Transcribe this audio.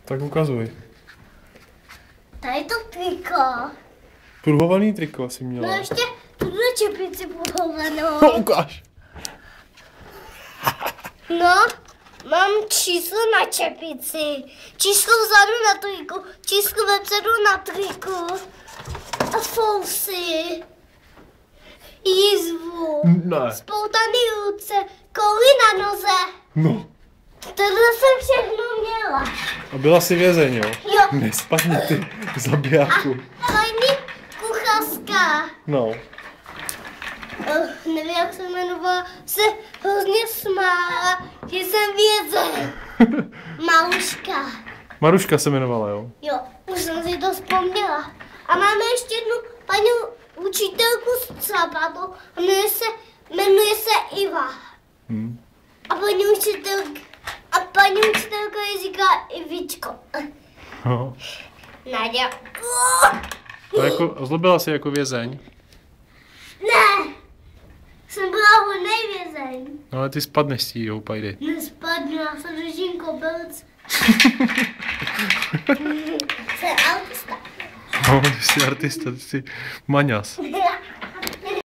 Tak ukazuj. Tady to triko. Pruhovaný triko asi měla. No ještě tuhle čepici pruhovanou. No, ukáž. No, mám číslo na čepici, číslo vzadu na triku, číslo vepředu na triku a fousy, jízvu, Ne. spoutaný ruce, kouli na noze. No. Tohle jsem všechno měla. A byla si vězeň, jo? Jo. Nespadni ty zabijáku. Tajný kuchařka. No. Nevím, jak se jmenovala, se hrozně smála, že jsem vězeň. Maruška. Maruška se jmenovala, jo? Jo, už jsem si to vzpomněla. A máme ještě jednu paní učitelku z Sabatu, jmenuje se Iva. A paní učitelka ji říká Ivičko. No. Nadia. To jako, zlobila si jako vězeň. Ne, jsem byla hodnej vězeň. No ale ty spadneš z tí houpajdy. Nespadnu, já se držím kobelc. Jsem autista. No, ty jsi artista, ty jsi maňas.